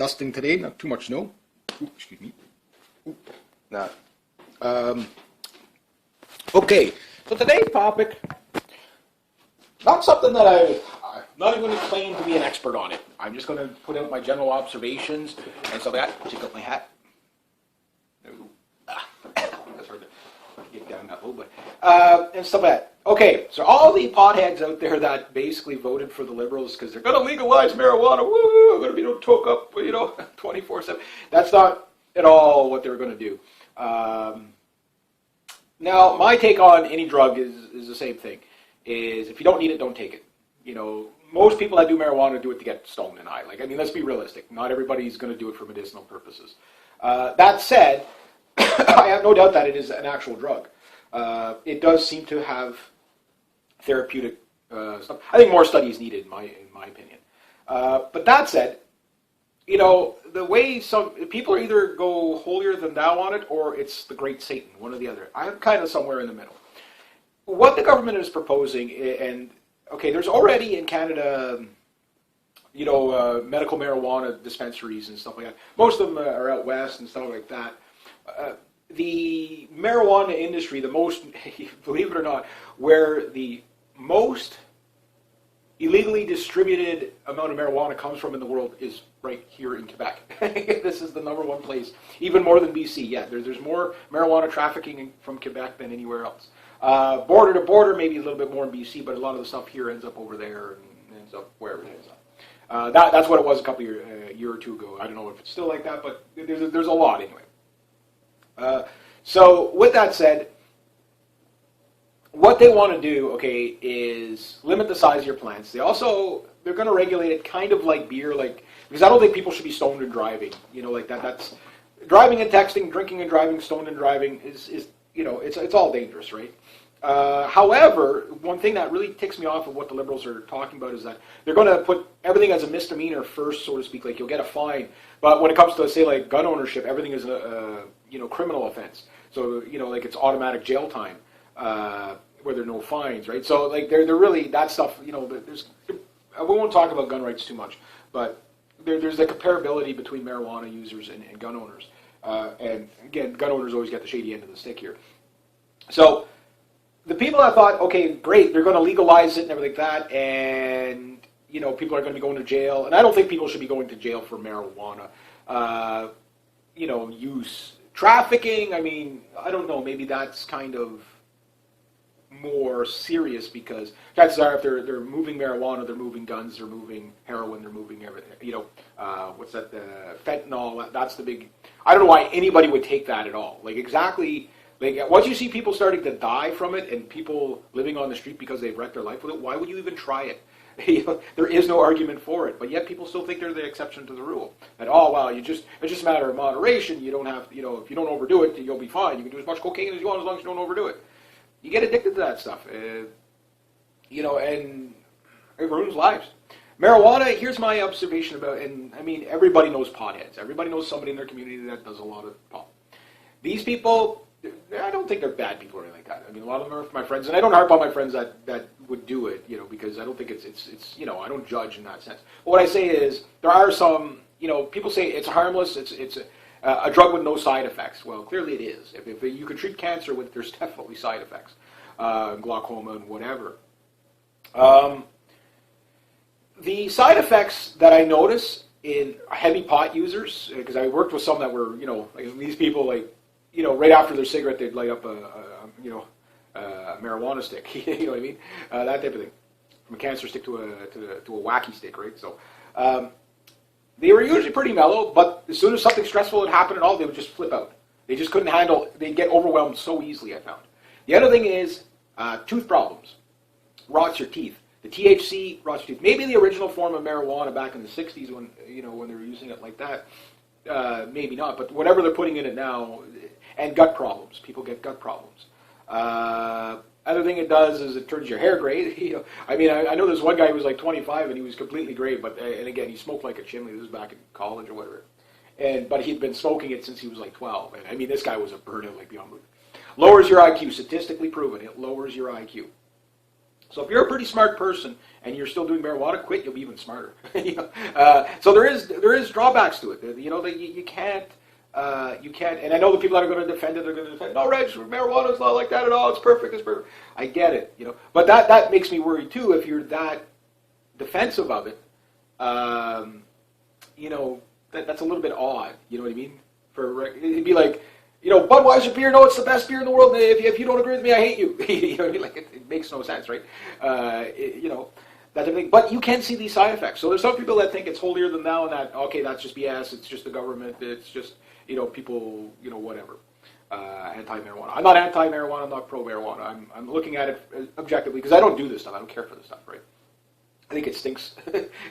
Dusting today, not too much snow. Ooh, excuse me. Ooh, not. Okay, so today's topic, not something that I'm not even going to claim to be an expert on it. I'm just going to put out my general observations and so that, take out my hat. There we go. That's hard to get down that low, but, and stuff like that. Okay, so all the potheads out there that basically voted for the Liberals because they're going to legalize marijuana, woo, going to be toke up, 24/7. That's not at all what they're going to do. Now, my take on any drug is the same thing. Is if you don't need it, don't take it. Most people that do marijuana do it to get stoned and high. Let's be realistic. Not everybody's going to do it for medicinal purposes. That said, I have no doubt that it is an actual drug. It does seem to have therapeutic stuff. I think more study is needed, in my opinion. But that said, the way some people either go holier than thou on it, or it's the great Satan, one or the other. I'm kind of somewhere in the middle. What the government is proposing, and okay, there's already in Canada, medical marijuana dispensaries and stuff like that. Most of them are out west and stuff like that. The marijuana industry, the most, believe it or not, where the most illegally distributed amount of marijuana comes from in the world is right here in Quebec. This is the number one place, even more than BC. Yeah, there's more marijuana trafficking from Quebec than anywhere else. Border to border, maybe a little bit more in BC, but a lot of the stuff here ends up over there and ends up wherever it ends up. That's what it was a year or two ago. I don't know if it's still like that, but there's a lot anyway. So with that said, what they want to do, okay, is limit the size of your plants. They're going to regulate it kind of like beer, because I don't think people should be stoned and driving. That's driving and texting, drinking and driving, stoned and driving is it's all dangerous, right? However, one thing that really ticks me off of what the Liberals are talking about is that they're going to put everything as a misdemeanor first, so to speak. You'll get a fine, but when it comes to, say, gun ownership, everything is a criminal offense. So it's automatic jail time where there are no fines, right? So they're really that stuff. There's we won't talk about gun rights too much, but there's a comparability between marijuana users and gun owners. And again, gun owners always get the shady end of the stick here. So the people that thought, okay, great, they're going to legalize it and everything like that, and people are going to be going to jail, and I don't think people should be going to jail for marijuana, use. Trafficking, I don't know, maybe that's kind of more serious because chances are if they're moving marijuana, they're moving guns, they're moving heroin, they're moving everything. What's that? Fentanyl. That's the big. I don't know why anybody would take that at all. Once you see people starting to die from it and people living on the street because they've wrecked their life with it, why would you even try it? There is no argument for it, but yet people still think they're the exception to the rule. That it's just a matter of moderation. You don't have, if you don't overdo it, you'll be fine. You can do as much cocaine as you want as long as you don't overdo it. You get addicted to that stuff, and it ruins lives. Marijuana. Here's my observation about, and everybody knows potheads. Everybody knows somebody in their community that does a lot of pot. These people, I don't think they're bad people or anything like that. A lot of them are my friends, and I don't harp on my friends that would do it, because I don't think it's I don't judge in that sense. But what I say is there are some, people say it's harmless, it's a drug with no side effects. Well, clearly it is. If you could treat cancer with, there's definitely side effects, glaucoma and whatever. The side effects that I notice in heavy pot users, because I worked with some that were, these people right after their cigarette, they'd light up a marijuana stick. You know what I mean? That type of thing. From a cancer stick to a wacky stick, right? So they were usually pretty mellow, but as soon as something stressful had happened at all, they would just flip out. They just couldn't handle. They'd get overwhelmed so easily, I found. The other thing is tooth problems. Rots your teeth. The THC rots your teeth. Maybe the original form of marijuana back in the 60s when they were using it like that. Maybe not, but whatever they're putting in it now, and gut problems. People get gut problems. Other thing it does is it turns your hair gray. I know there's one guy who was 25 and he was completely gray, and again, he smoked like a chimney. This was back in college or whatever. But he'd been smoking it since he was 12. And this guy was a burnout beyond belief. Lowers your IQ, statistically proven. It lowers your IQ. So if you're a pretty smart person and you're still doing marijuana, quit. You'll be even smarter. So there is drawbacks to it. You know, that you can't. You can't, and I know the people that are going to defend it are going to defend. No, Reg, marijuana is not like that at all. It's perfect. It's perfect. I get it, you know, but that makes me worry too. If you're that defensive of it, you know, that's a little bit odd. You know what I mean? It'd be like, you know, Budweiser beer. No, it's the best beer in the world. If you don't agree with me, I hate you. You know what I mean? Like it makes no sense, right? You know. That type of thing. But you can see these side effects. So there's some people that think it's holier than thou, and that okay, that's just BS. It's just the government. It's just, you know, people, you know, whatever. Anti-marijuana. I'm not anti-marijuana. I'm not pro-marijuana. I'm looking at it objectively because I don't do this stuff. I don't care for this stuff, right? I think it stinks.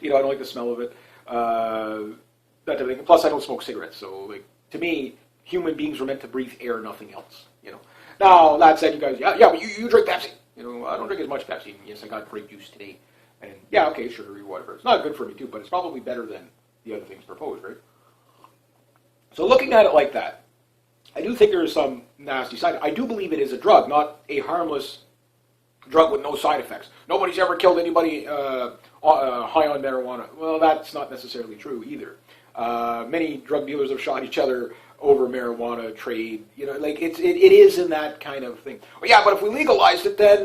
You know, I don't like the smell of it. That type of thing. Plus, I don't smoke cigarettes. So, like, to me, human beings were meant to breathe air, nothing else. You know. Now that said, you guys, yeah, but you drink Pepsi. You know, I don't drink as much Pepsi. Yes, I got grape juice today. And yeah, okay, sugary, whatever. It's not good for me too, but it's probably better than the other things proposed, right? So looking at it like that, I do think there is some nasty side. I do believe it is a drug, not a harmless drug with no side effects. Nobody's ever killed anybody high on marijuana. Well, that's not necessarily true either. Many drug dealers have shot each other over marijuana trade. You know, like it is in that kind of thing. Well, yeah, but if we legalized it, then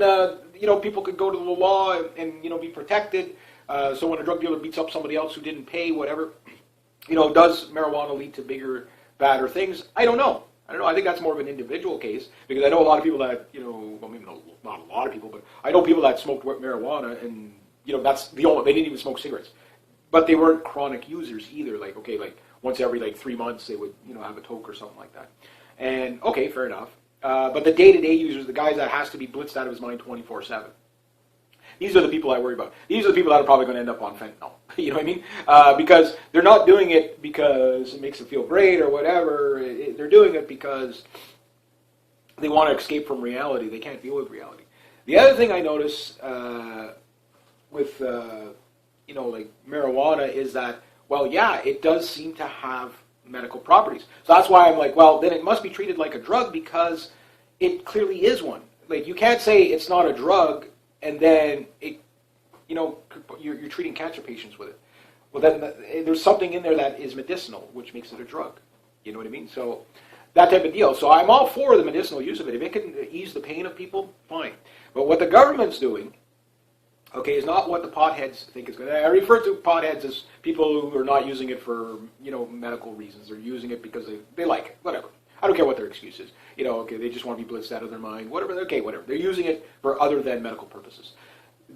you know, people could go to the law and you know, be protected. So when a drug dealer beats up somebody else who didn't pay, whatever, you know, does marijuana lead to bigger, badder things? I don't know. I think that's more of an individual case because I know a lot of people that, you know, well, maybe not a lot of people, but I know people that smoked marijuana and, you know, that's the only, they didn't even smoke cigarettes. But they weren't chronic users either. Like, okay, like once every like 3 months they would, you know, have a toke or something like that. And okay, fair enough. But the day-to-day users, the guys that has to be blitzed out of his mind 24/7. These are the people I worry about. These are the people that are probably going to end up on fentanyl. You know what I mean? Because they're not doing it because it makes them feel great or whatever. They're doing it because they want to escape from reality. They can't deal with reality. The other thing I notice with you know, like marijuana is that, well, yeah, it does seem to have medical properties. So that's why I'm like, well, then it must be treated like a drug because it clearly is one. Like, you can't say it's not a drug and then it, you know, you're treating cancer patients with it. Well, then there's something in there that is medicinal, which makes it a drug. You know what I mean? So that type of deal. So I'm all for the medicinal use of it. If it can ease the pain of people, fine. But what the government's doing, okay, is not what the potheads think is good. I refer to potheads as people who are not using it for, you know, medical reasons. They're using it because they like it, whatever. I don't care what their excuse is. You know, okay, they just want to be blitzed out of their mind, whatever. Okay, whatever. They're using it for other than medical purposes.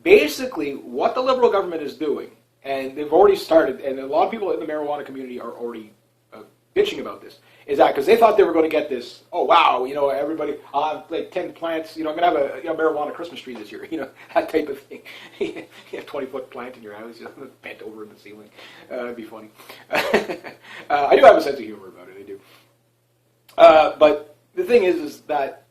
Basically, what the Liberal government is doing, and they've already started, and a lot of people in the marijuana community are already bitching about this, is that because they thought they were going to get this, oh, wow, you know, everybody, like 10 plants, you know, I'm going to have a marijuana Christmas tree this year, you know, that type of thing. You have a 20-foot plant in your house, you know, bent over in the ceiling. It'd be funny. I do have a sense of humor about it, I do. But the thing is that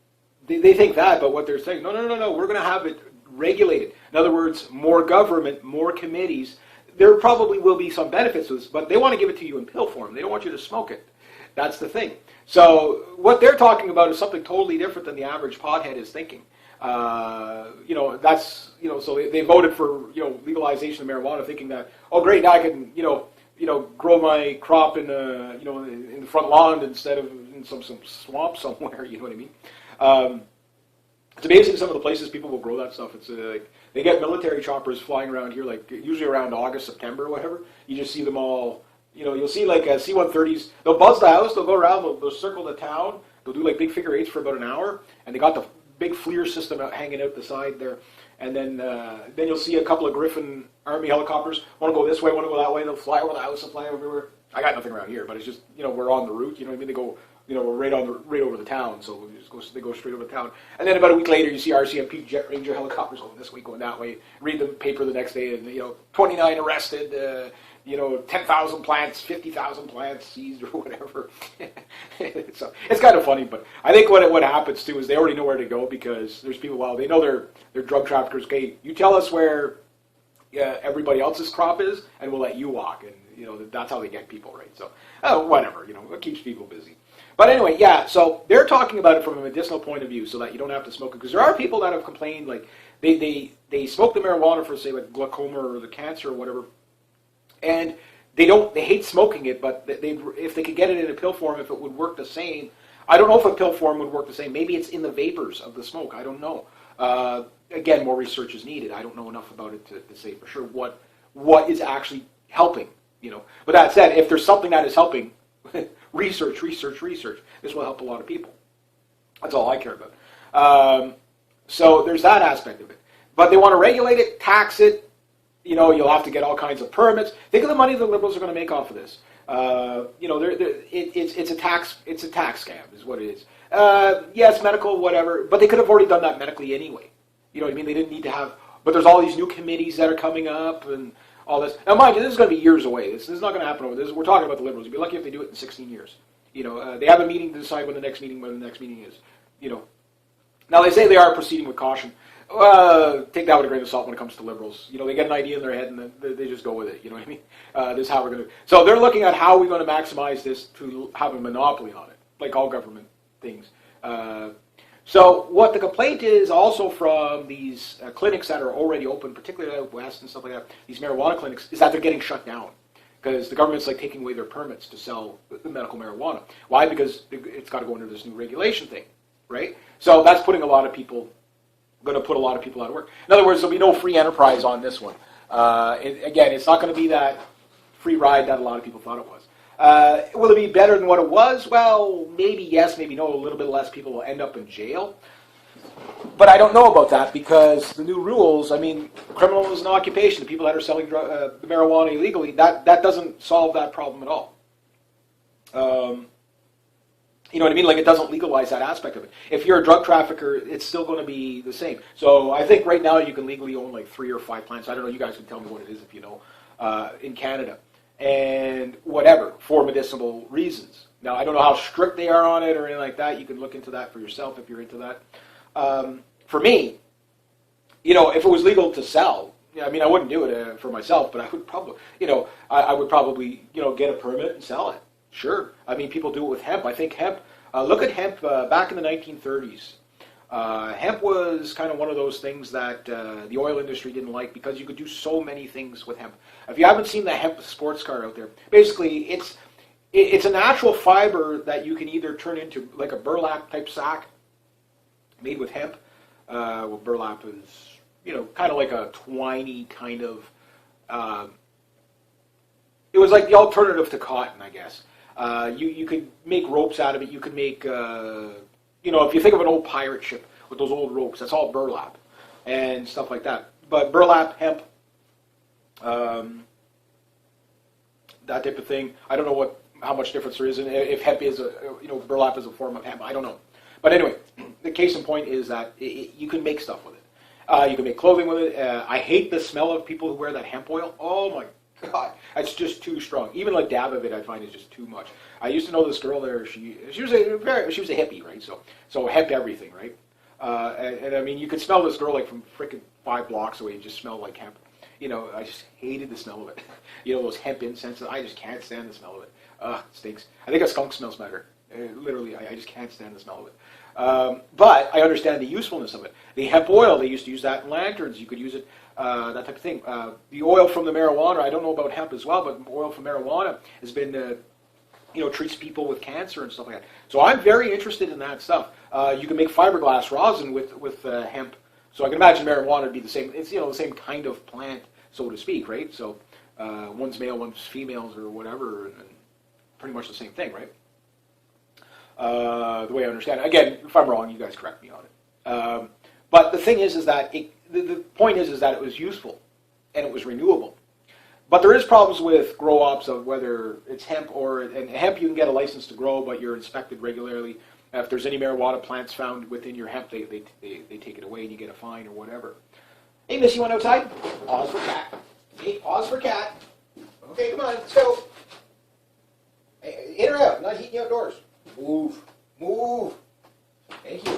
they think that, but what they're saying, no, we're going to have it regulated. In other words, more government, more committees. There probably will be some benefits to this, but they want to give it to you in pill form. They don't want you to smoke it. That's the thing. So what they're talking about is something totally different than the average pothead is thinking. You know, that's, you know, so they voted for, you know, legalization of marijuana, thinking that, oh, great, now I can, you know, grow my crop in you know, in the front lawn instead of in some swamp somewhere. You know what I mean? It's amazing some of the places people will grow that stuff. It's like they get military choppers flying around here, like usually around August, September, or whatever. You just see them all. You know, you'll see like C-130s. They'll buzz the house. They'll go around. They'll circle the town. They'll do like big figure eights for about an hour, and they got the big FLIR system hanging out the side there. And then you'll see a couple of Griffin Army helicopters. Want to go this way, want to go that way. They'll fly over the house and fly everywhere. I got nothing around here, but it's just, you know, we're on the route. You know what I mean? They go, you know, we're right over the town, so they go straight over the town. And then about a week later, you see RCMP Jet Ranger helicopters going this way, going that way. Read the paper the next day, and, you know, 29 arrested. You know, 10,000 plants, 50,000 plants seized, or whatever. So it's kind of funny, but I think what happens too is they already know where to go because there's people. Well, they know they're drug traffickers. Okay, you tell us where everybody else's crop is, and we'll let you walk. And you know that's how they get people, right? So whatever, you know, it keeps people busy. But anyway, yeah. So they're talking about it from a medicinal point of view, so that you don't have to smoke it. Because there are people that have complained, like they smoke the marijuana for, say, like glaucoma or the cancer or whatever, and they hate smoking it, but if they could get it in a pill form, if it would work the same. I don't know if a pill form would work the same. Maybe it's in the vapors of the smoke. I don't know. Again, more research is needed. I don't know enough about it to say for sure what is actually helping. But that said, if there's something that is helping, research. This will help a lot of people. That's all I care about. So there's that aspect of it. But they want to regulate it, tax it. You'll have to get all kinds of permits. Think of the money the Liberals are going to make off of this. It's a tax scam, is what it is. Yes, medical, whatever, but they could have already done that medically anyway. You know what I mean? They didn't need to have. But there's all these new committees that are coming up and all this. Now, mind you, this is going to be years away. This is not going to happen over this. We're talking about the Liberals. You'd be lucky if they do it in 16 years. They have a meeting to decide when the next meeting is. Now they say they are proceeding with caution. Take that with a grain of salt when it comes to Liberals. They get an idea in their head and then they just go with it. You know what I mean? This is how we're going to. So they're looking at how we're going to maximize this to have a monopoly on it, like all government things. So what the complaint is also from these clinics that are already open, particularly out west and stuff like that, these marijuana clinics, is that they're getting shut down because the government's like taking away their permits to sell the medical marijuana. Why? Because it's got to go under this new regulation thing, right? So that's putting going to put a lot of people out of work. In other words, there'll be no free enterprise on this one. Again, it's not going to be that free ride that a lot of people thought it was. Will it be better than what it was? Well, maybe yes, maybe no. A little bit less people will end up in jail. But I don't know about that because the new rules, criminal is an occupation. The people that are selling marijuana illegally, that doesn't solve that problem at all. You know what I mean? Like, it doesn't legalize that aspect of it. If you're a drug trafficker, it's still going to be the same. So I think right now you can legally own like 3 or 5 plants. I don't know. You guys can tell me what it is if you know. In Canada. And whatever, for medicinal reasons. Now, I don't know how strict they are on it or anything like that. You can look into that for yourself if you're into that. For me, if it was legal to sell, I wouldn't do it for myself, but I would probably, I would probably, get a permit and sell it. Sure. People do it with hemp. I think hemp, look at hemp back in the 1930s. Hemp was kind of one of those things that the oil industry didn't like because you could do so many things with hemp. If you haven't seen the hemp sports car out there, basically it's a natural fiber that you can either turn into like a burlap type sack made with hemp. Burlap is, kind of like a twiny kind of, it was like the alternative to cotton, I guess. You could make ropes out of it. You could make, if you think of an old pirate ship with those old ropes, that's all burlap and stuff like that. But burlap, hemp, that type of thing. I don't know how much difference there is, and if hemp is burlap is a form of hemp. I don't know. But anyway, the case in point is that you can make stuff with it. You can make clothing with it. I hate the smell of people who wear that hemp oil. Oh my God, that's just too strong. Even like dab of it, I find is just too much. I used to know this girl there. She was a hippie, right? So hemp everything, right? And you could smell this girl like from frickin' 5 blocks away. It just smelled like hemp. I just hated the smell of it. Those hemp incenses. I just can't stand the smell of it. It stinks. I think a skunk smells better. Literally, I just can't stand the smell of it. But I understand the usefulness of it. The hemp oil, they used to use that in lanterns. You could use it, that type of thing. The oil from the marijuana, I don't know about hemp as well, but oil from marijuana has been, treats people with cancer and stuff like that. So I'm very interested in that stuff. You can make fiberglass rosin with hemp. So I can imagine marijuana would be the same. It's, the same kind of plant, so to speak, right? So one's male, one's females or whatever, and pretty much the same thing, right? The way I understand it. Again, if I'm wrong, you guys correct me on it. But the thing is that the point is that it was useful and it was renewable. But there is problems with grow ops of whether it's hemp and hemp you can get a license to grow, but you're inspected regularly. If there's any marijuana plants found within your hemp, they take it away and you get a fine or whatever. Hey, miss, you want outside? Pause for cat. Hey, pause for cat. Okay, come on, let's go. Hey, in or out? I'm not heating you outdoors. Move. Thank you.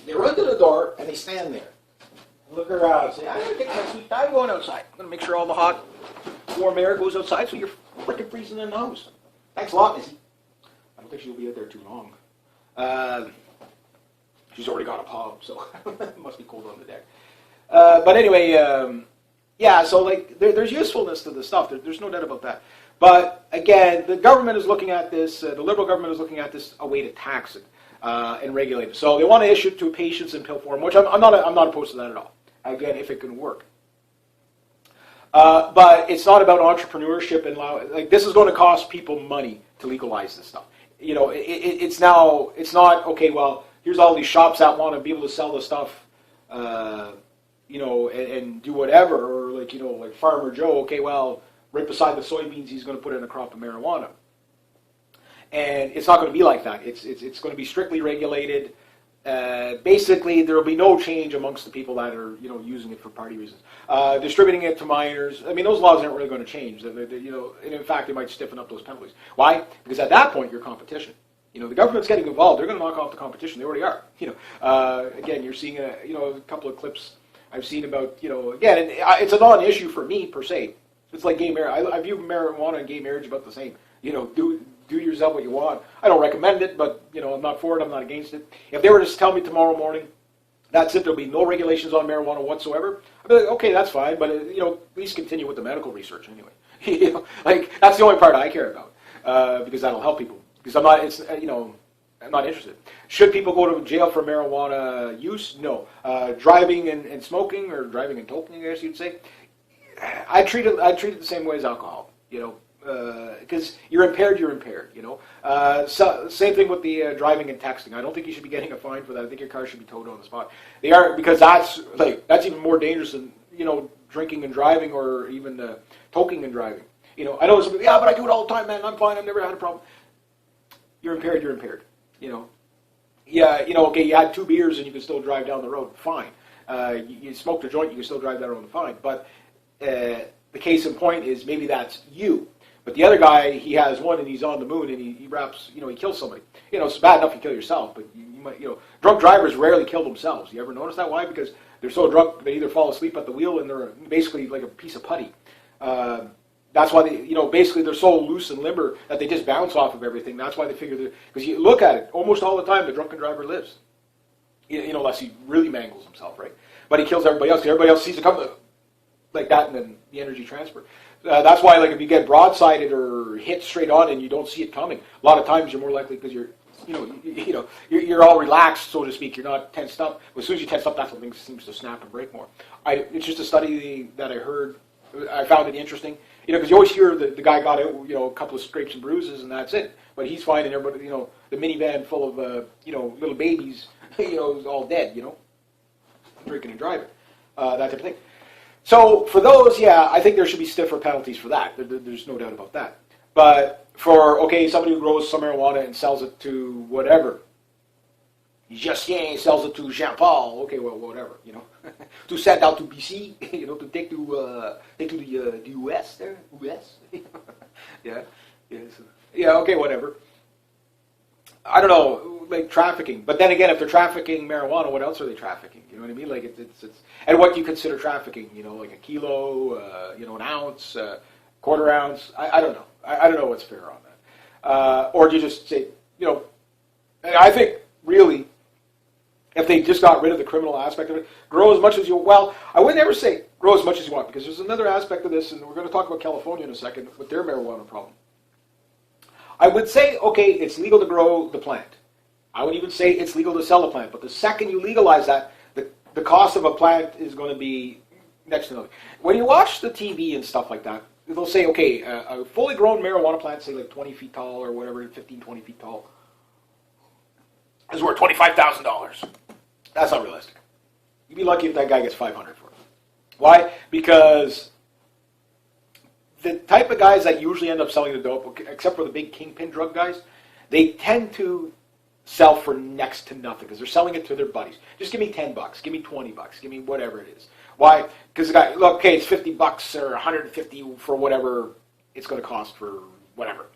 They run to the door and they stand there. Look around and say, I'm going to take my sweet time going outside. I'm going to make sure all the hot, warm air goes outside so you're frickin' freezing in the nose. Thanks a lot, Missy. I don't think she'll be out there too long. She's already got a pub, so it must be cold on the deck. But anyway, yeah, so like there's usefulness to this stuff. There's no doubt about that. But again, the government is looking at this. The Liberal government is looking at this a way to tax it and regulate it. So they want to issue it to patients in pill form, which I'm not opposed to that at all. Again, if it can work. But it's not about entrepreneurship and like this is going to cost people money to legalize this stuff. You know, it's not okay. Well, here's all these shops that want to be able to sell the stuff, you know, and do whatever, or like, you know, like Farmer Joe. Okay, well, right beside the soybeans, he's going to put in a crop of marijuana, and it's not going to be like that. It's going to be strictly regulated. Basically, there will be no change amongst the people that are, you know, using it for party reasons. Distributing it to minors, I mean, those laws aren't really going to change. You know, and in fact, they might stiffen up those penalties. Why? Because at that point, you're competition. You know, the government's getting involved. They're going to knock off the competition. They already are. You know, again, you're seeing a couple of clips I've seen about, you know, again, it's a non-issue for me per se. It's like gay marriage. I view marijuana and gay marriage about the same. You know, do yourself what you want. I don't recommend it, but, you know, I'm not for it. I'm not against it. If they were to tell me tomorrow morning, that's it, there'll be no regulations on marijuana whatsoever, I'd be like, okay, that's fine, but, you know, at least continue with the medical research anyway. You know, like, that's the only part I care about, because that'll help people. Because I'm not, you know, I'm not interested. Should people go to jail for marijuana use? No. Driving and smoking, or driving and toking, I guess you'd say, I treat it the same way as alcohol, you know. Because you're impaired, you know. So, same thing with the driving and texting. I don't think you should be getting a fine for that. I think your car should be towed on the spot. They are, because that's even more dangerous than, you know, drinking and driving, or even toking and driving. You know, I know some people, yeah, but I do it all the time, man. I'm fine. I've never had a problem. You're impaired. You know. Yeah, you know. Okay, you had 2 beers and you can still drive down the road. Fine. You smoked a joint, you can still drive down the road. Fine. But the case in point is maybe that's you. But the other guy, he has one and he's on the moon and he raps, you know, he kills somebody. You know, it's bad enough you kill yourself, but you might, you know, drunk drivers rarely kill themselves. You ever notice that? Why? Because they're so drunk, they either fall asleep at the wheel and they're basically like a piece of putty. That's why they, you know, basically they're so loose and limber that they just bounce off of everything. That's why they figure that, because you look at it, almost all the time the drunken driver lives. You know, unless he really mangles himself, right? But he kills everybody else, because everybody else sees it come like that, and then the energy transfer. That's why, like, if you get broadsided or hit straight on and you don't see it coming, a lot of times you're more likely, because you're all relaxed, so to speak. You're not tensed up. But as soon as you tense up, that's when things seems to snap and break more. It's just a study that I heard. I found it interesting. You know, because you always hear the guy got out, you know, a couple of scrapes and bruises, and that's it. But he's fine, and everybody, you know, the minivan full of, you know, little babies, you know, is all dead, you know, drinking and driving, that type of thing. So for those, yeah, I think there should be stiffer penalties for that. There's no doubt about that. But for, okay, somebody who grows some marijuana and sells it to whatever, Justien sells it to Jean-Paul, okay, well, whatever, you know, to send out to BC, you know, to take to the US there, US, yeah, okay, whatever. I don't know, like trafficking. But then again, if they're trafficking marijuana, what else are they trafficking? You know what I mean? Like it's and what do you consider trafficking? You know, like a kilo, you know, an ounce, quarter ounce. I don't know. I don't know what's fair on that. Or do you just say, you know? And I think really, if they just got rid of the criminal aspect of it, grow as much as you. Well, I would never say grow as much as you want, because there's another aspect of this, and we're going to talk about California in a second with their marijuana problem. I would say, okay, it's legal to grow the plant. I would even say it's legal to sell the plant. But the second you legalize that, the cost of a plant is going to be next to nothing. When you watch the TV and stuff like that, they'll say, okay, a fully grown marijuana plant, say like 20 feet tall or whatever, 15, 20 feet tall, is worth $25,000. That's not realistic. You'd be lucky if that guy gets $500 for it. Why? Because the type of guys that usually end up selling the dope, except for the big kingpin drug guys, they tend to sell for next to nothing because they're selling it to their buddies. Just give me $10, give me $20, give me whatever it is. Why? Because the guy, look, okay, it's $50 or $150 for whatever it's going to cost for whatever.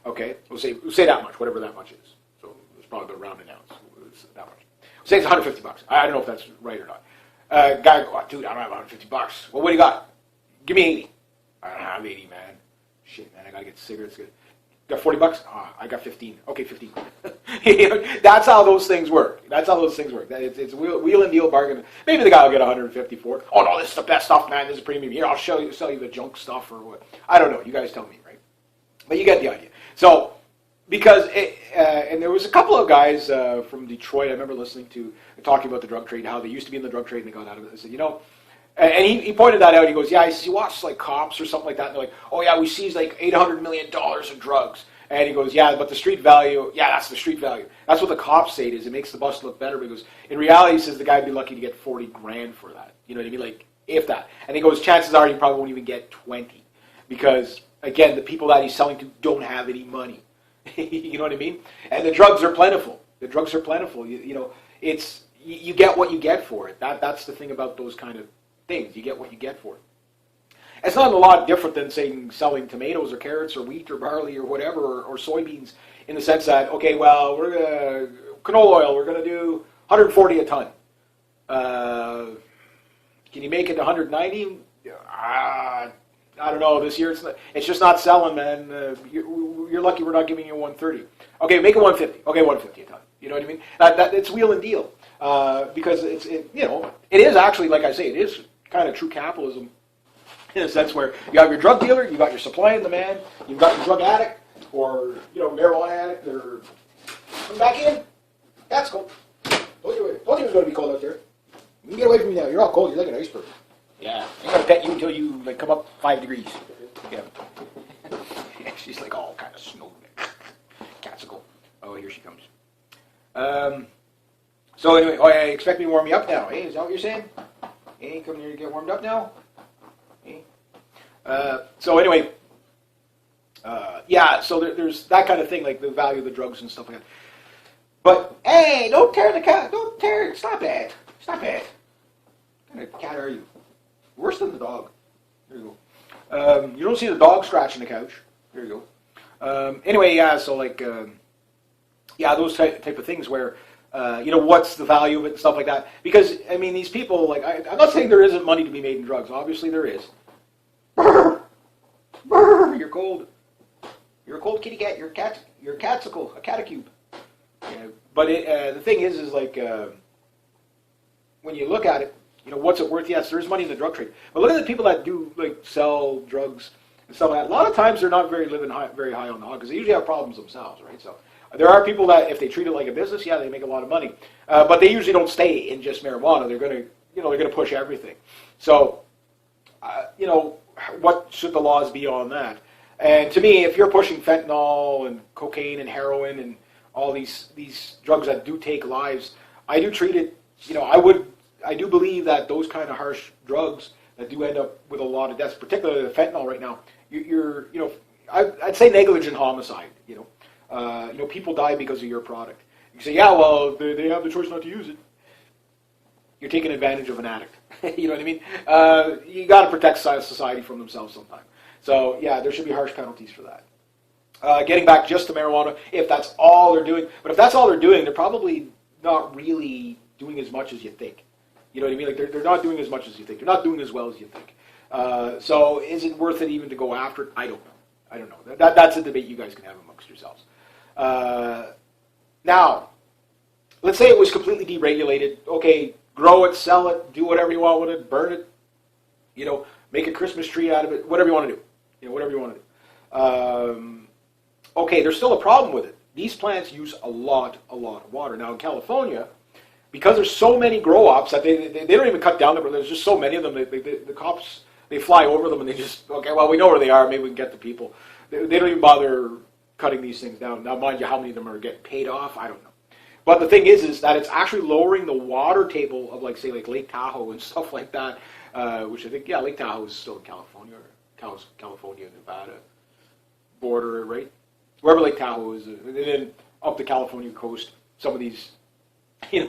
Okay, we'll say that much, whatever that much is. So it's probably about round and ounce. It's that much. Say it's $150. I don't know if that's right or not. Guy go, oh, dude, I don't have $150. Well, what do you got? Give me 80. I don't have 80, man. Shit, man, I gotta get cigarettes. Got $40? I got 15. Okay, 15. That's how those things work. That's how those things work. It's wheel and deal bargain. Maybe the guy will get 150 for it. Oh no, this is the best stuff, man. This is premium. Here, I'll sell you the junk stuff or what. I don't know. You guys tell me, right? But you get the idea. So, because and there was a couple of guys from Detroit I remember listening to talking about the drug trade, how they used to be in the drug trade and they got out of it. They said, and he pointed that out. He goes, yeah, he says, you watch like cops or something like that, and they're like, oh yeah, we seized like $800 million in drugs. And he goes, yeah, but the street value, yeah, that's the street value. That's what the cops say it is. It makes the bust look better because in reality, he says the guy'd be lucky to get 40 grand for that. You know what I mean? Like, if that. And he goes, chances are you probably won't even get 20 because, again, the people that he's selling to don't have any money. You know what I mean? And the drugs are plentiful. The drugs are plentiful. It's you get what you get for it. That's the thing about those kind of things. You get what you get for it. It's not a lot different than, say, selling tomatoes or carrots or wheat or barley or whatever, or soybeans, in the sense that, okay, well, canola oil, we're going to do 140 a ton. Can you make it 190? I don't know. This year, it's just not selling, man. You're lucky we're not giving you 130. Okay, make it 150. Okay, 150 a ton. You know what I mean? It's wheel and deal. Because it is actually, like I say, it is kind of true capitalism. In a sense where you have your drug dealer, you got your supply and demand, you've got your drug addict, or marijuana addict, or come back in. That's cold. Told you it was going to be cold out there. You can get away from me now. You're all cold. You're like an iceberg. Yeah, I'm going to pet you until you come up 5 degrees. Yeah. She's like all kind of snow. Catsicle. Oh, here she comes. So anyway, I expect me to warm you up now. Hey, is that what you're saying? Hey, come here to get warmed up now. So anyway, yeah, so there's that kind of thing, like the value of the drugs and stuff like that. But, hey, don't tear the cat, stop it. What kind of cat are you? Worse than the dog. There you go. You don't see the dog scratching the couch. There you go. Anyway, yeah, so like, yeah, those type of things where, what's the value of it and stuff like that. Because, I mean, these people, like, I'm not saying there isn't money to be made in drugs. Obviously there is. You're cold. You're a cold kitty cat. You're a catsicle, a catacube. Yeah, but the thing is like when you look at it, what's it worth? Yes, there is money in the drug trade. But look at the people that do like sell drugs and stuff like that. A lot of times they're not very high on the hog because they usually have problems themselves, right? So there are people that if they treat it like a business, yeah, they make a lot of money. But they usually don't stay in just marijuana. They're gonna push everything. So what should the laws be on that? And to me, if you're pushing fentanyl and cocaine and heroin and all these drugs that do take lives, I do treat it, I do believe that those kind of harsh drugs that do end up with a lot of deaths, particularly the fentanyl right now, I'd say negligent homicide, people die because of your product. You say, yeah, well, they have the choice not to use it. You're taking advantage of an addict. You know what I mean? You got to protect society from themselves sometime. So, yeah, there should be harsh penalties for that. Getting back just to marijuana, if that's all they're doing. But if that's all they're doing, they're probably not really doing as much as you think. You know what I mean? Like they're not doing as much as you think. They're not doing as well as you think. So is it worth it even to go after it? I don't know. That's a debate you guys can have amongst yourselves. Now, let's say it was completely deregulated. Okay, grow it, sell it, do whatever you want with it, burn it, make a Christmas tree out of it, whatever you want to do. Whatever you want to do. Okay, there's still a problem with it. These plants use a lot of water. Now in California, because there's so many grow-ops that they don't even cut down them, there's just so many of them, the cops, they fly over them and they just, okay, well, we know where they are, maybe we can get the people. They don't even bother cutting these things down. Now, mind you, how many of them are getting paid off? I don't know. But the thing is that it's actually lowering the water table of, say, Lake Tahoe and stuff like that, which I think, yeah, Lake Tahoe is still in California, or California, Nevada border, right? Wherever Lake Tahoe is, and then up the California coast, some of these, they're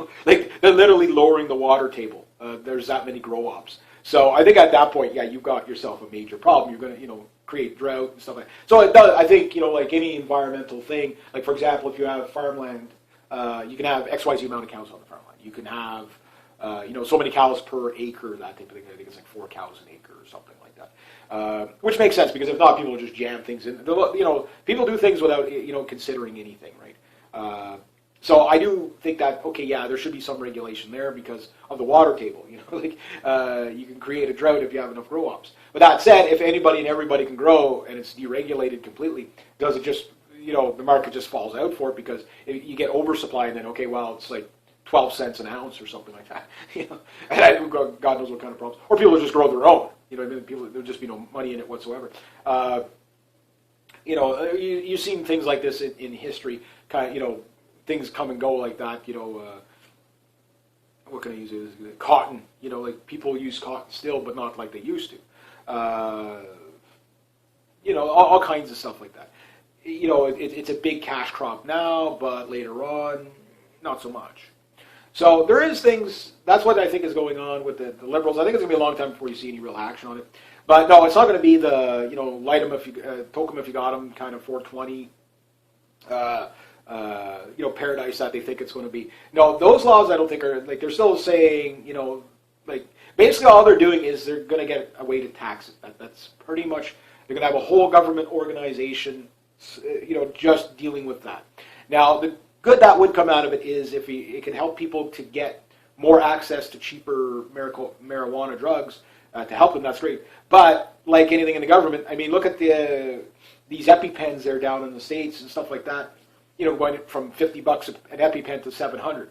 literally lowering the water table. There's that many grow-ops. So I think at that point, yeah, you've got yourself a major problem. You're going to, create drought and stuff like that. So it does, I think, like any environmental thing, like for example, if you have farmland, you can have XYZ amount of cows on the farmland. You can have, so many cows per acre, that type of thing. I think it's like 4 cows an acre or something like that. Which makes sense because if not, people will just jam things in. People do things without considering anything, right? So I do think that okay, yeah, there should be some regulation there because of the water table. You can create a drought if you have enough grow-ops. But that said, if anybody and everybody can grow and it's deregulated completely, does it just the market just falls out for it because you get oversupply and then okay, well it's like 12 cents an ounce or something like that. And God knows what kind of problems. Or people just grow their own. There'll just be no money in it whatsoever. You've seen things like this in history. Things come and go like that. What can I use? Cotton. Like people use cotton still, but not like they used to. All kinds of stuff like that. It's a big cash crop now, but later on, not so much. So there is things, that's what I think is going on with the Liberals. I think it's going to be a long time before you see any real action on it. But no, it's not going to be the, light them if you, poke them if you got them, kind of 420, paradise that they think it's going to be. No, those laws I don't think are, they're still saying, basically all they're doing is they're going to get a way to tax it. That's pretty much, they're going to have a whole government organization, just dealing with that. Now, the good that would come out of it is if it can help people to get more access to cheaper marijuana drugs to help them, that's great. But like anything in the government, I mean, look at these EpiPens there down in the States and stuff like that, going from $50 an EpiPen to $700.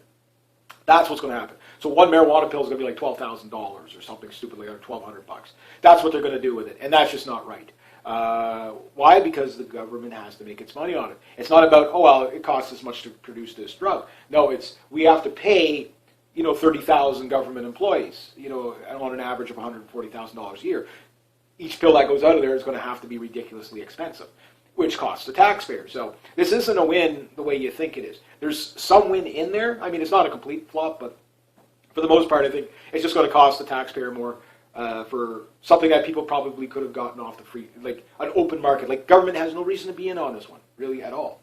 That's what's going to happen. So one marijuana pill is going to be like $12,000 or something stupid like that, $1,200. That's what they're going to do with it, and that's just not right. Why? Because the government has to make its money on it. It's not about, oh, well, it costs this much to produce this drug. No, we have to pay, 30,000 government employees, on an average of $140,000 a year. Each pill that goes out of there is going to have to be ridiculously expensive, which costs the taxpayer. So this isn't a win the way you think it is. There's some win in there. I mean, it's not a complete flop, but for the most part, I think it's just going to cost the taxpayer more. For something that people probably could have gotten off the free, like an open market. Like government has no reason to be in on this one, really at all.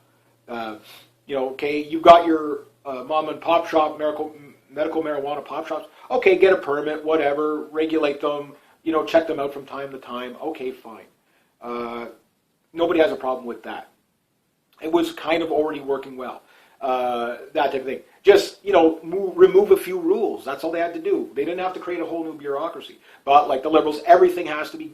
Okay, you've got your mom and pop shop, medical marijuana pop shops. Okay, get a permit, whatever, regulate them, check them out from time to time. Okay, fine. Nobody has a problem with that. It was kind of already working well. That type of thing. Just, remove a few rules. That's all they had to do. They didn't have to create a whole new bureaucracy. But like the Liberals, everything has to be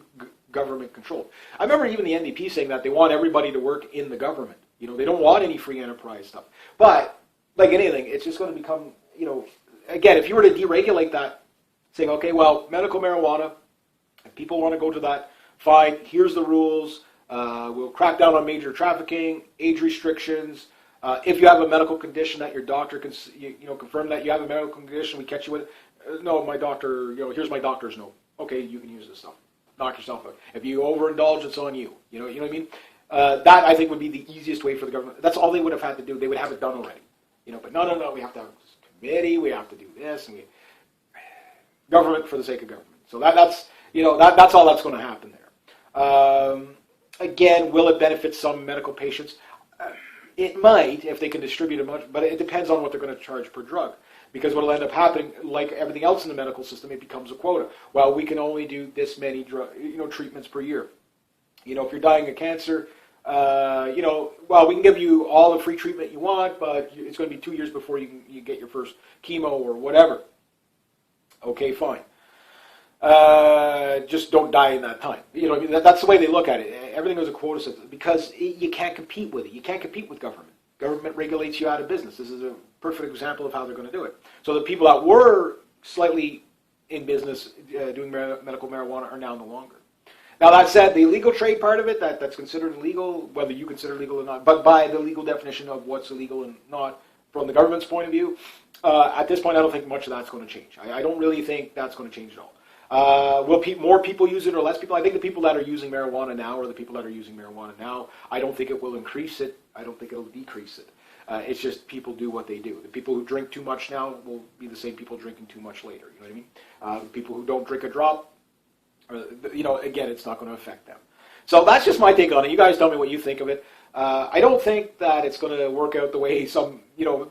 government controlled. I remember even the NDP saying that they want everybody to work in the government. They don't want any free enterprise stuff. But like anything, it's just going to become, again, if you were to deregulate that, saying, okay, well, medical marijuana, if people want to go to that, fine, here's the rules. We'll crack down on major trafficking, age restrictions. If you have a medical condition that your doctor can, confirm that you have a medical condition, we catch you with it. No, my doctor, here's my doctor's note. Okay, you can use this stuff. Knock yourself out. If you overindulge, it's on you. You know what I mean? That I think would be the easiest way for the government. That's all they would have had to do. They would have it done already. But no. We have to have a committee. We have to do this, and government for the sake of government. So that's all that's going to happen there. Again, will it benefit some medical patients? It might if they can distribute it much, but it depends on what they're going to charge per drug. Because what will end up happening, like everything else in the medical system, it becomes a quota. Well, we can only do this many treatments per year. If you're dying of cancer, well, we can give you all the free treatment you want, but it's going to be 2 years before you get your first chemo or whatever. Okay, fine. Just don't die in that time. That's the way they look at it. Everything is a quota system because you can't compete with it. You can't compete with government. Government regulates you out of business. This is a perfect example of how they're going to do it. So the people that were slightly in business doing medical marijuana are now no longer. Now that said, the illegal trade part of it, that's considered illegal, whether you consider it legal or not, but by the legal definition of what's illegal and not from the government's point of view, at this point I don't think much of that's going to change. I don't really think that's going to change at all. Will more people use it or less people? I think the people that are using marijuana now are the people that are using marijuana now. I don't think it will increase it. I don't think it'll decrease it. It's just people do what they do. The people who drink too much now will be the same people drinking too much later. You know what I mean? The people who don't drink a drop, again, it's not going to affect them. So that's just my take on it. You guys tell me what you think of it. I don't think that it's going to work out the way some,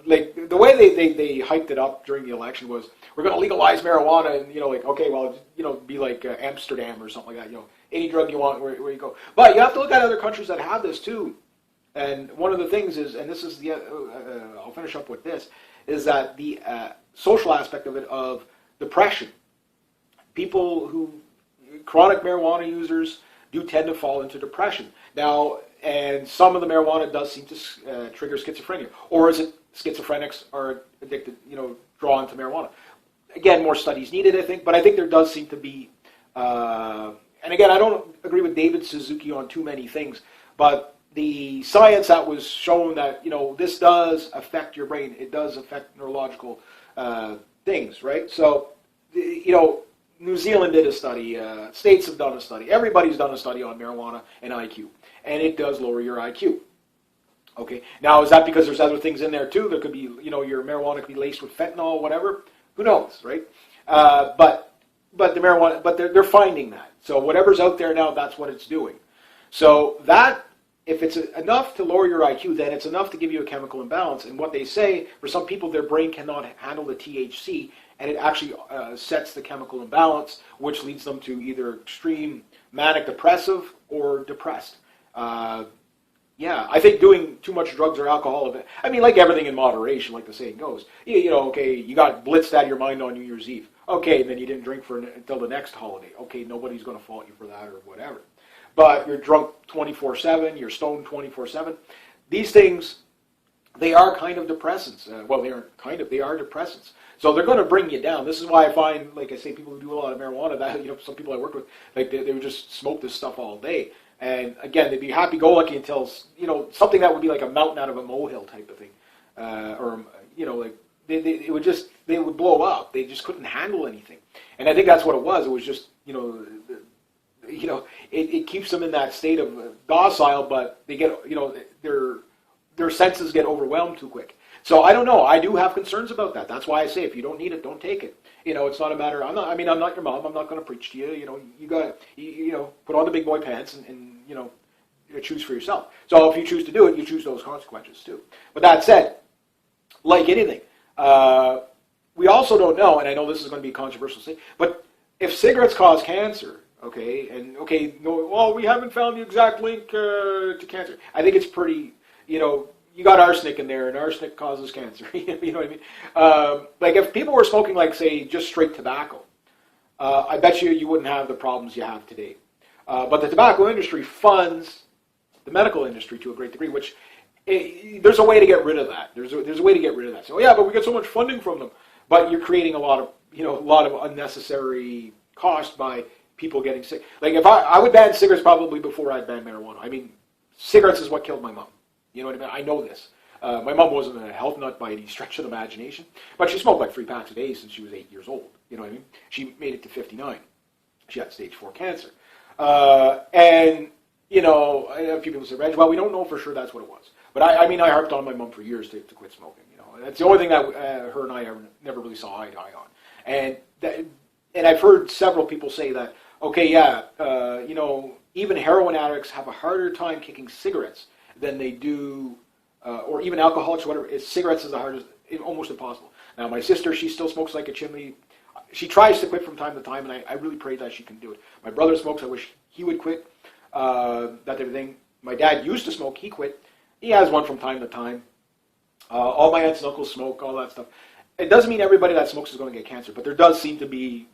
like the way they hyped it up during the election was we're going to legalize marijuana and, okay, well, be like Amsterdam or something like that, any drug you want where you go. But you have to look at other countries that have this too. And one of the things is, and this is the, I'll finish up with this, is that the social aspect of it, of depression. People who, chronic marijuana users, do tend to fall into depression. Now, and some of the marijuana does seem to trigger schizophrenia. Or is it schizophrenics are addicted, drawn to marijuana? Again, more studies needed, I think, but I think there does seem to be, and again, I don't agree with David Suzuki on too many things, but the science that was shown that, this does affect your brain, it does affect neurological things, right? So, New Zealand did a study, states have done a study, everybody's done a study on marijuana and IQ, and it does lower your IQ. Okay, now is that because there's other things in there too? There could be, your marijuana could be laced with fentanyl, whatever. Who knows, right? But the marijuana, but they're finding that. So whatever's out there now, that's what it's doing. So that, if it's enough to lower your IQ, then it's enough to give you a chemical imbalance. And what they say, for some people, their brain cannot handle the THC, and it actually sets the chemical imbalance, which leads them to either extreme manic depressive or depressed. Yeah, I think doing too much drugs or alcohol, like everything in moderation, like the saying goes. Okay, you got blitzed out of your mind on New Year's Eve. Okay, and then you didn't drink until the next holiday. Okay, nobody's going to fault you for that or whatever. But you're drunk 24/7, you're stoned 24/7. These things, they are kind of depressants. They are depressants. So they're going to bring you down. This is why I find, like I say, people who do a lot of marijuana, that some people I work with, like they would just smoke this stuff all day. And again, they'd be happy-go-lucky until, something that would be like a mountain out of a molehill type of thing. They would blow up. They just couldn't handle anything. And I think that's what it was. It was just, it keeps them in that state of docile, but they get, their senses get overwhelmed too quick. So I don't know. I do have concerns about that. That's why I say if you don't need it, don't take it. It's not a matter. I'm not your mom. I'm not going to preach to you. You got put on the big boy pants and choose for yourself. So if you choose to do it, you choose those consequences too. But that said, like anything, we also don't know, and I know this is going to be a controversial thing, but if cigarettes cause cancer, we haven't found the exact link to cancer. I think it's pretty, you got arsenic in there, and arsenic causes cancer. You know what I mean? Like if people were smoking, like say, just straight tobacco, I bet you wouldn't have the problems you have today. But the tobacco industry funds the medical industry to a great degree, which there's a way to get rid of that. There's a way to get rid of that. So yeah, but we get so much funding from them, but you're creating a lot of unnecessary cost by people getting sick. Like if I would ban cigarettes probably before I'd ban marijuana. I mean, cigarettes is what killed my mom. You know what I mean? I know this. My mom wasn't a health nut by any stretch of the imagination, but she smoked like 3 packs a day since she was 8 years old. You know what I mean? She made it to 59. She had stage 4 cancer. And a few people said, Reg, well, we don't know for sure that's what it was. But I harped on my mom for years to quit smoking. That's the only thing that her and I never really saw eye to eye on. And I've heard several people say that, even heroin addicts have a harder time kicking cigarettes than they do, or even alcoholics, whatever. Cigarettes is the hardest, almost impossible. Now, my sister, she still smokes like a chimney. She tries to quit from time to time, and I really pray that she can do it. My brother smokes. I wish he would quit. That type of thing. My dad used to smoke. He quit. He has one from time to time. All my aunts and uncles smoke, all that stuff. It doesn't mean everybody that smokes is going to get cancer, but there does seem to be,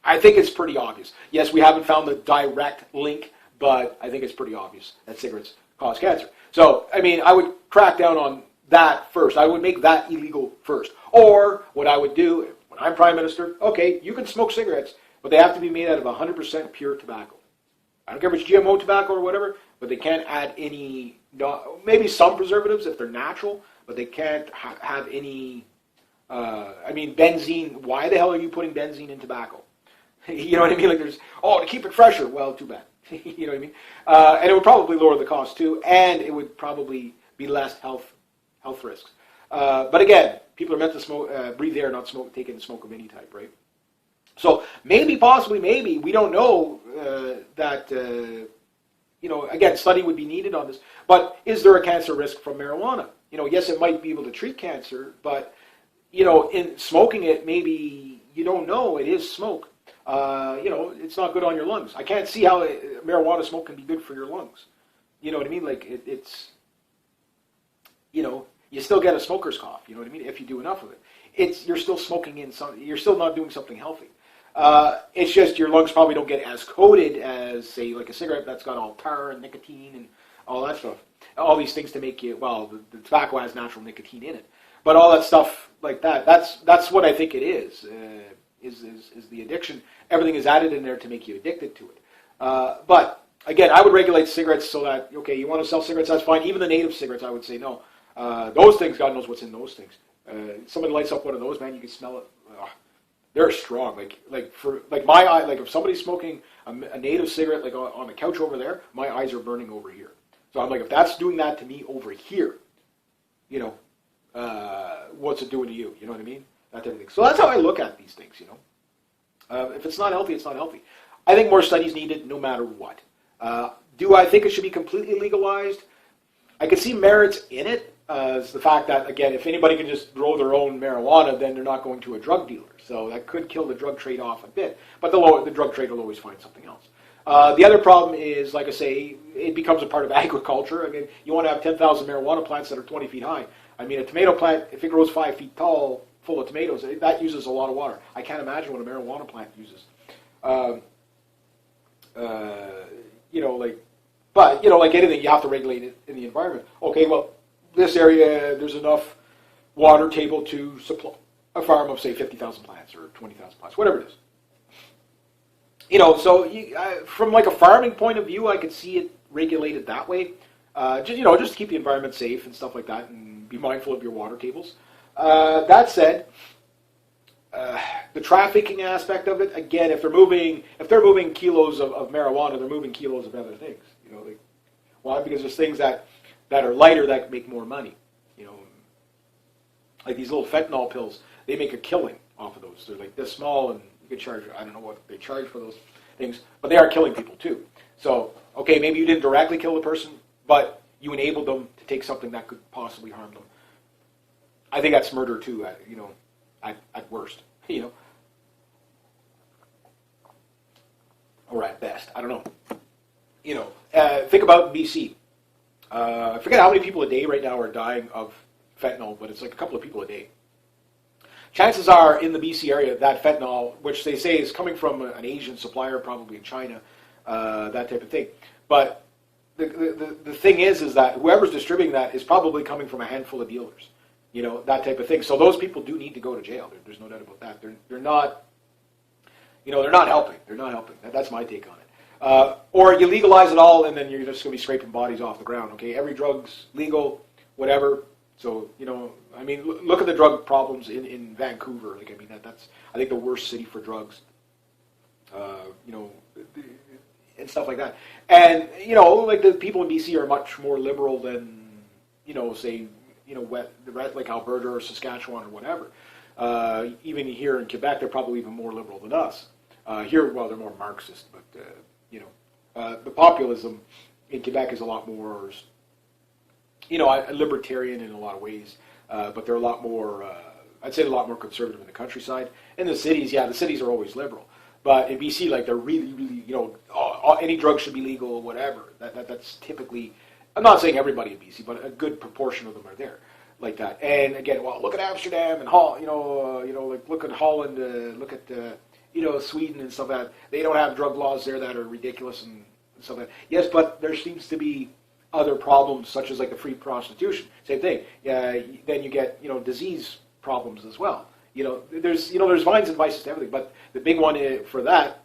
I think it's pretty obvious. Yes, we haven't found the direct link, but I think it's pretty obvious that cigarettes cause cancer. So, I would crack down on that first. I would make that illegal first. Or what I would do, when I'm Prime Minister, okay, you can smoke cigarettes, but they have to be made out of 100% pure tobacco. I don't care if it's GMO tobacco or whatever, but they can't add any, maybe some preservatives if they're natural, but they can't have any, benzene. Why the hell are you putting benzene in tobacco? You know what I mean? Like to keep it fresher. Well, too bad. You know what I mean? And it would probably lower the cost too, and it would probably be less health risks. But again, people are meant to smoke, breathe air, not take in smoke of any type, right? So possibly, we don't know that, again, study would be needed on this. But is there a cancer risk from marijuana? Yes, it might be able to treat cancer, but, in smoking it, maybe you don't know it is smoke. It's not good on your lungs. I can't see how marijuana smoke can be good for your lungs. You know what I mean? Like it's, you still get a smoker's cough. You know what I mean? If you do enough of it, you're still smoking in some. You're still not doing something healthy. It's just your lungs probably don't get as coated as, say, like a cigarette that's got all tar and nicotine and all that stuff. All these things to make you, well, the tobacco has natural nicotine in it. But all that stuff like that's what I think it is the addiction. Everything is added in there to make you addicted to it. But, again, I would regulate cigarettes so that, okay, you want to sell cigarettes, that's fine. Even the native cigarettes, I would say no. Those things, God knows what's in those things. Somebody lights up one of those, man, you can smell it. They're strong. Like my eye, like if somebody's smoking a native cigarette, like on the couch over there, my eyes are burning over here. So I'm like, if that's doing that to me over here, what's it doing to you? You know what I mean? That type of thing. So that's how I look at these things. If it's not healthy, it's not healthy. I think more studies needed, no matter what. Do I think it should be completely legalized? I could see merits in it. Is the fact that, again, if anybody can just grow their own marijuana, then they're not going to a drug dealer. So that could kill the drug trade off a bit. But the drug trade will always find something else. The other problem is, like I say, it becomes a part of agriculture. I mean, you want to have 10,000 marijuana plants that are 20 feet high. I mean, a tomato plant, if it grows 5 feet tall, full of tomatoes, that uses a lot of water. I can't imagine what a marijuana plant uses. Like anything, you have to regulate it in the environment. Okay, well, this area, there's enough water table to supply a farm of, say, 50,000 plants or 20,000 plants, whatever it is. From like a farming point of view, I could see it regulated that way. Just to keep the environment safe and stuff like that, and be mindful of your water tables. That said, the trafficking aspect of it, again, if they're moving kilos of marijuana, they're moving kilos of other things. Why? Because there's things that are lighter that make more money. Like these little fentanyl pills, they make a killing off of those. They're like this small, and you can charge, I don't know what they charge for those things, but they are killing people too. So, okay, maybe you didn't directly kill the person, but you enabled them to take something that could possibly harm them. I think that's murder too, at worst, or at best. I don't know. Think about BC. I forget how many people a day right now are dying of fentanyl, but it's like a couple of people a day. Chances are in the BC area that fentanyl, which they say is coming from an Asian supplier, probably in China, that type of thing. But the thing is that whoever's distributing that is probably coming from a handful of dealers, that type of thing. So those people do need to go to jail. There's no doubt about that. They're not, they're not helping. They're not helping. That's my take on it. Or you legalize it all, and then you're just going to be scraping bodies off the ground. Okay, every drug's legal, whatever. So look at the drug problems in Vancouver. That's I think the worst city for drugs. And stuff like that. And the people in BC are much more liberal than like Alberta or Saskatchewan or whatever. Even here in Quebec, they're probably even more liberal than us. Here, well, they're more Marxist, but the populism in Quebec is a lot more, libertarian in a lot of ways, but they're a lot more, I'd say a lot more conservative in the countryside. In the cities, the cities are always liberal. But in BC, they're really, really, any drug should be legal, whatever. That's typically, I'm not saying everybody in BC, but a good proportion of them are there like that. And again, well, look at Amsterdam and look at Holland, look at Sweden and stuff like that. They don't have drug laws there that are ridiculous and stuff like that. Yes, but there seems to be other problems, such as like the free prostitution. Same thing. Then you get disease problems as well. There's vines and vices to everything, but the big one for that,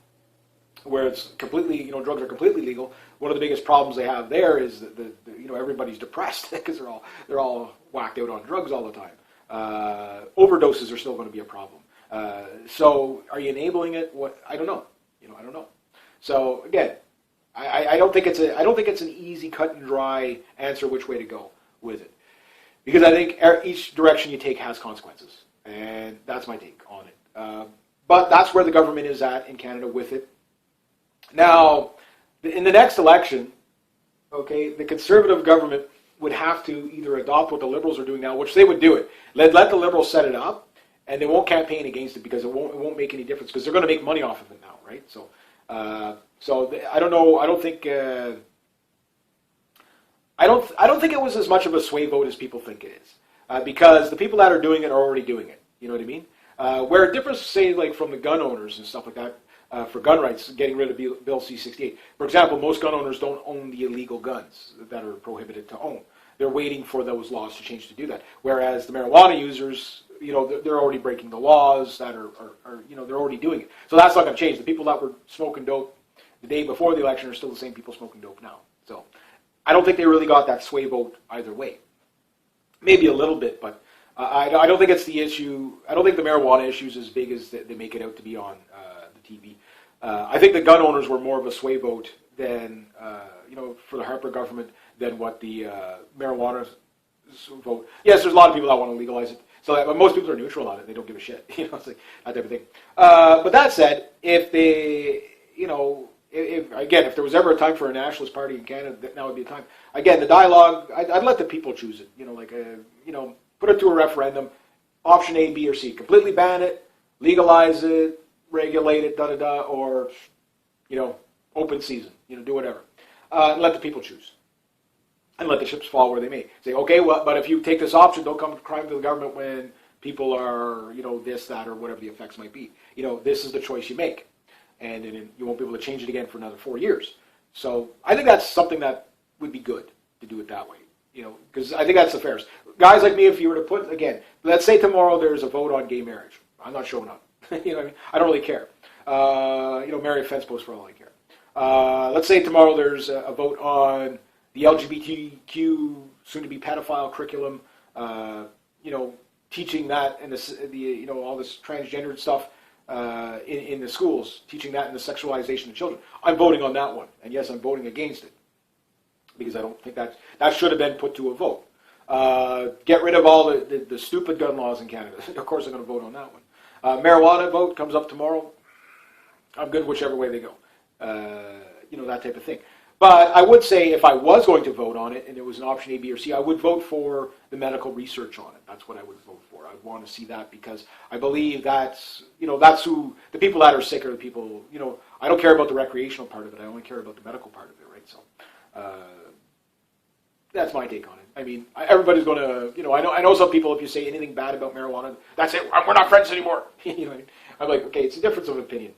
where it's completely drugs are completely legal. One of the biggest problems they have there is that everybody's depressed because they're all whacked out on drugs all the time. Overdoses are still going to be a problem. So are you enabling it? I don't know. I don't know. So again, I don't think it's an easy cut and dry answer which way to go with it, because I think each direction you take has consequences, and that's my take on it. But that's where the government is at in Canada with it. Now, in the next election, okay, the Conservative government would have to either adopt what the Liberals are doing now, which they would do it. Let the Liberals set it up, and they won't campaign against it because it won't make any difference because they're going to make money off of it now, right? So I don't know. I don't think it was as much of a sway vote as people think it is, because the people that are doing it are already doing it. You know what I mean? Where it differs, say, like from the gun owners and stuff like that, for gun rights, getting rid of Bill C-68. For example, most gun owners don't own the illegal guns that are prohibited to own. They're waiting for those laws to change to do that. Whereas the marijuana users, they're already breaking the laws that are they're already doing it. So that's not going to change. The people that were smoking dope the day before the election are still the same people smoking dope now. So I don't think they really got that sway vote either way. Maybe a little bit, but I don't think it's the issue. I don't think the marijuana issue is as big as they make it out to be on the TV. I think the gun owners were more of a sway vote than, for the Harper government than what the marijuana vote. Yes, there's a lot of people that want to legalize it. So but most people are neutral on it. They don't give a shit. It's like that type of thing. But that said, if they, if there was ever a time for a nationalist party in Canada, now would be a time. Again, the dialogue, I'd let the people choose it. Put it to a referendum, option A, B, or C. Completely ban it, legalize it, regulate it, or, open season. Do whatever. And let the people choose. And let the chips fall where they may. Say, okay, well, but if you take this option, don't come crying to the government when people are, this, that, or whatever the effects might be. This is the choice you make. And then you won't be able to change it again for another 4 years. So I think that's something that would be good to do it that way. Because I think that's the fairest. Guys like me, if you were to put, again, let's say tomorrow there's a vote on gay marriage. I'm not showing up. What I mean? I don't really care. Marry a fence post for all I care. Let's say tomorrow there's a vote on the LGBTQ, soon-to-be pedophile curriculum, teaching that and all this transgendered stuff in the schools, teaching that and the sexualization of children. I'm voting on that one. And yes, I'm voting against it. Because I don't think that should have been put to a vote. Get rid of all the stupid gun laws in Canada. Of course I'm going to vote on that one. Marijuana vote comes up tomorrow. I'm good whichever way they go. That type of thing. But I would say if I was going to vote on it and it was an option A, B, or C, I would vote for the medical research on it. That's what I would vote for. I'd want to see that because I believe that's who, the people that are sick are the people, I don't care about the recreational part of it. I only care about the medical part of it, right? So that's my take on it. I mean, everybody's going to, I know some people, if you say anything bad about marijuana, that's it, we're not friends anymore. I'm like, okay, it's a difference of opinion.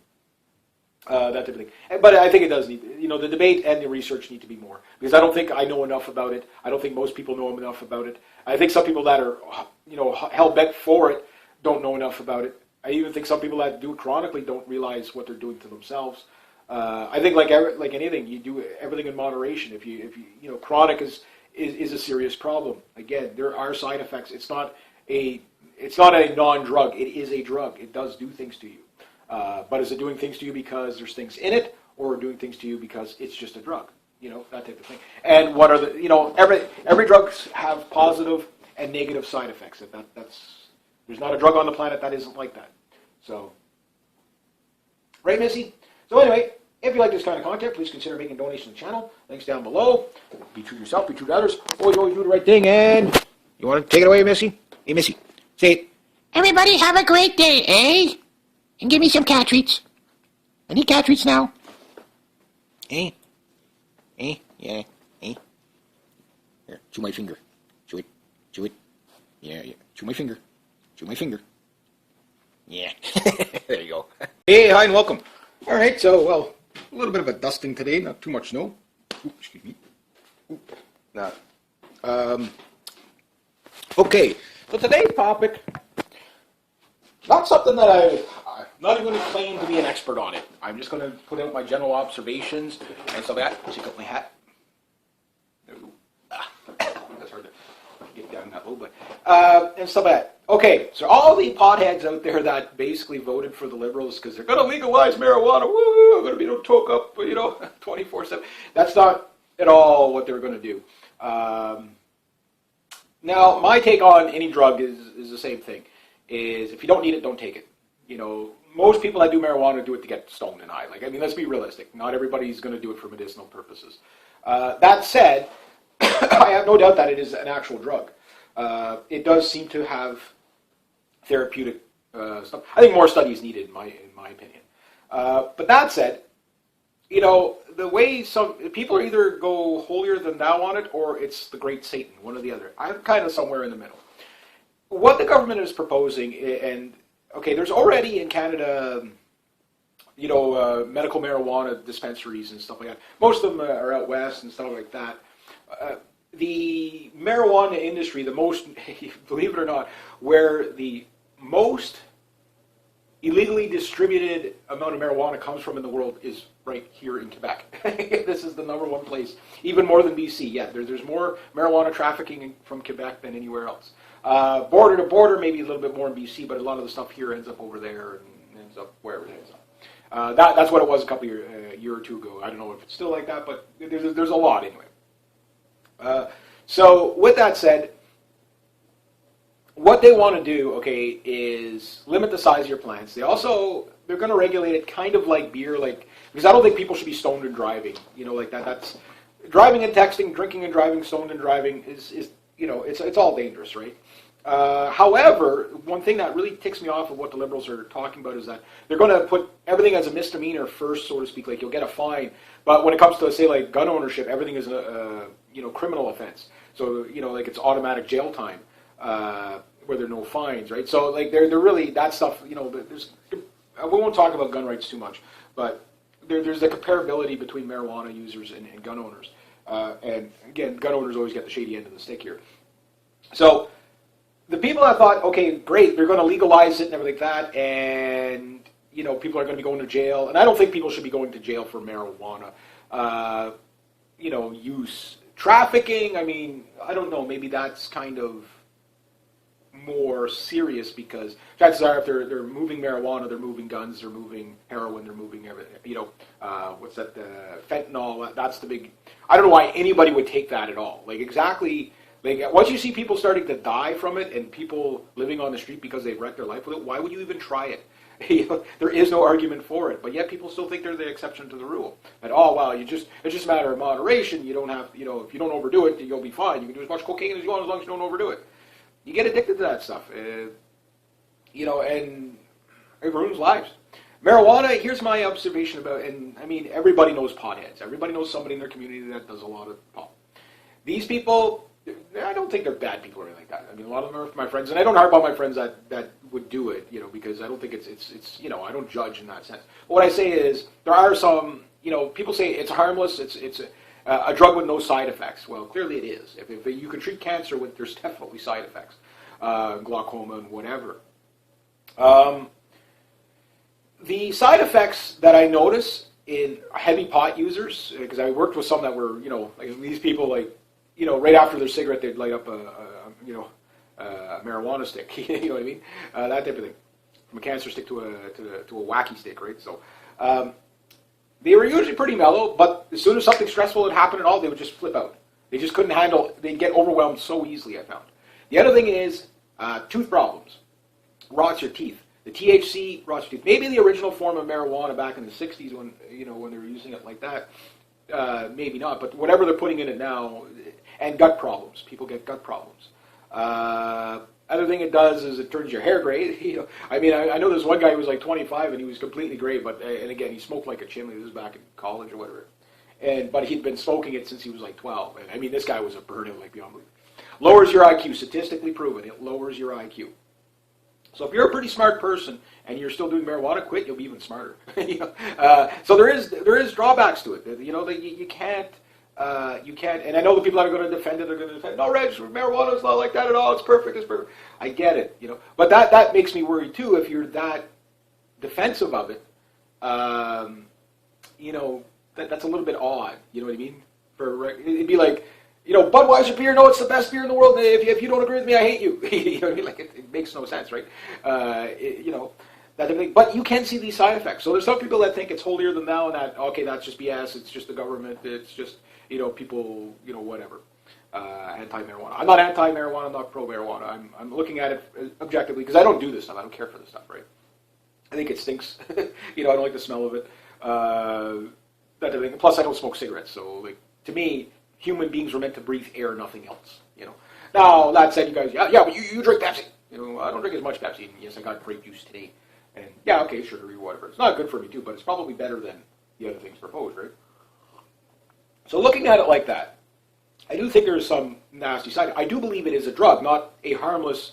That type of thing. But I think it does need, the debate and the research need to be more. Because I don't think I know enough about it. I don't think most people know enough about it. I think some people that are, hell-bent for it don't know enough about it. I even think some people that do it chronically don't realize what they're doing to themselves. I think like anything, you do everything in moderation. If you chronic is a serious problem. Again, there are side effects. It's not a non-drug. It is a drug. It does do things to you. But is it doing things to you because there's things in it, or doing things to you because it's just a drug? That type of thing. And what are the every drugs have positive and negative side effects. There's not a drug on the planet that isn't like that. So, right, Missy? So anyway, if you like this kind of content, please consider making a donation to the channel. Links down below. Be true to yourself, be true to others. Always do the right thing. And you want to take it away, Missy? Hey, Missy, say it. Everybody have a great day, eh? And give me some cat treats. I need cat treats now. Eh? Eh? Yeah. Eh? Here, chew my finger. Chew it. Chew it. Yeah. Chew my finger. Chew my finger. Yeah. There you go. Hey, hi, and welcome. All right, so, well, a little bit of a dusting today, not too much snow. Ooh, excuse me. Ooh, nah. Okay, so today's topic, not something that I'm not even going to claim to be an expert on it. I'm just going to put out my general observations and stuff like that. Check out my hat. There we go. That's hard to get down that low, but and stuff like that. Okay, so all the potheads out there that basically voted for the Liberals because they're going to legalize marijuana, woo, going to be no toke up, 24/7. That's not at all what they're going to do. Now, my take on any drug is the same thing. Is if you don't need it, don't take it. Most people that do marijuana do it to get stoned and high. Let's be realistic. Not everybody's going to do it for medicinal purposes. That said, I have no doubt that it is an actual drug. It does seem to have therapeutic stuff. I think more study is needed, in my opinion. But that said, the way some people are either go holier than thou on it, or it's the great Satan, one or the other. I'm kind of somewhere in the middle. What the government is proposing, and okay, there's already in Canada, medical marijuana dispensaries and stuff like that. Most of them are out west and stuff like that. The marijuana industry, the most, believe it or not, where the most illegally distributed amount of marijuana comes from in the world is right here in Quebec. This is the number one place, even more than BC. Yeah, there's more marijuana trafficking from Quebec than anywhere else. Border to border, maybe a little bit more in BC, but a lot of the stuff here ends up over there and ends up wherever it ends up. That's what it was a couple year or two ago. I don't know if it's still like that, but there's a lot anyway. So with that said, what they want to do, okay, is limit the size of your plants. They're going to regulate it kind of like beer, because I don't think people should be stoned and driving. Like that. That's driving and texting, drinking and driving, stoned and driving is it's all dangerous, right? However, one thing that really ticks me off of what the Liberals are talking about is that they're going to put everything as a misdemeanor first, so to speak. Like you'll get a fine, but when it comes to say like gun ownership, everything is a criminal offense. So like it's automatic jail time. Where there are no fines, right? So like they're really that stuff. There's we won't talk about gun rights too much, but there's the comparability between marijuana users and gun owners. And again, gun owners always get the shady end of the stick here. So the people that thought, okay, great, they're going to legalize it and everything like that, and people are going to be going to jail, and I don't think people should be going to jail for marijuana. Use trafficking. I mean, I don't know. Maybe that's kind of more serious because chances are if they're moving marijuana, they're moving guns, they're moving heroin, they're moving everything. What's that? Fentanyl. That's the big. I don't know why anybody would take that at all. Like exactly. Like once you see people starting to die from it and people living on the street because they've wrecked their life with it, why would you even try it? There is no argument for it, but yet people still think they're the exception to the rule. That it's just a matter of moderation. You don't have if you don't overdo it, you'll be fine. You can do as much cocaine as you want as long as you don't overdo it. You get addicted to that stuff, and it ruins lives. Marijuana, here's my observation about, and I mean, everybody knows potheads. Everybody knows somebody in their community that does a lot of pot. These people, I don't think they're bad people or anything like that. I mean, a lot of them are my friends, and I don't harp on my friends that would do it, because I don't think it's I don't judge in that sense. But what I say is, there are some, people say it's harmless, it's a drug with no side effects. Well, clearly it is. If you can treat cancer with, there's definitely side effects, glaucoma and whatever. The side effects that I notice in heavy pot users, because I worked with some that were, like these people, right after their cigarette, they'd light up a marijuana stick. You know what I mean? That type of thing. From a cancer stick to a wacky stick, right? So. They were usually pretty mellow, but as soon as something stressful would happen at all, they would just flip out. They just couldn't handle, they'd get overwhelmed so easily, I found. The other thing is tooth problems. Rots your teeth. The THC rots your teeth. Maybe the original form of marijuana back in the 60s when they were using it like that, maybe not, but whatever they're putting in it now, and gut problems. People get gut problems. Other thing it does is it turns your hair gray. I mean, I know this one guy who was like 25 and he was completely gray, and again, he smoked like a chimney. This was back in college or whatever. But he'd been smoking it since he was like 12. And I mean, this guy was a burnout like beyond belief. Lowers your IQ, statistically proven. It lowers your IQ. So if you're a pretty smart person and you're still doing marijuana, quit. You'll be even smarter. So there is drawbacks to it. You can't. And I know the people that are going to defend it are going to defend. No, Reg, marijuana is not like that at all. It's perfect. It's perfect. I get it, But that makes me worry too. If you're that defensive of it, that's a little bit odd. You know what I mean? It'd be like, Budweiser beer. No, it's the best beer in the world. If you don't agree with me, I hate you. You know what I mean? Like it makes no sense, right? That type of thing. But you can see these side effects. So there's some people that think it's holier than thou, and that that's just BS. It's just the government. It's just people, whatever. Anti-marijuana. I'm not anti-marijuana. I'm not pro-marijuana. I'm looking at it objectively because I don't do this stuff. I don't care for this stuff, right? I think it stinks. I don't like the smell of it. That type of thing. Plus, I don't smoke cigarettes. So, to me, human beings were meant to breathe air, nothing else. Now, that said, you guys, but you drink Pepsi. I don't drink as much Pepsi. And yes, I got grape juice today. And yeah, okay, sugary, whatever. It's not good for me too, but it's probably better than the other things proposed, right? So looking at it like that, I do think there's some nasty side. I do believe it is a drug, not a harmless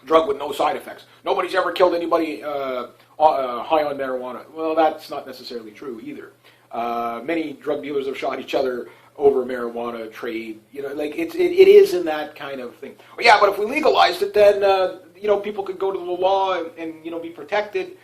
drug with no side effects. Nobody's ever killed anybody high on marijuana. Well, that's not necessarily true either. Many drug dealers have shot each other over marijuana trade. Like it is in that kind of thing. Well, yeah, but if we legalized it, then people could go to the law and be protected.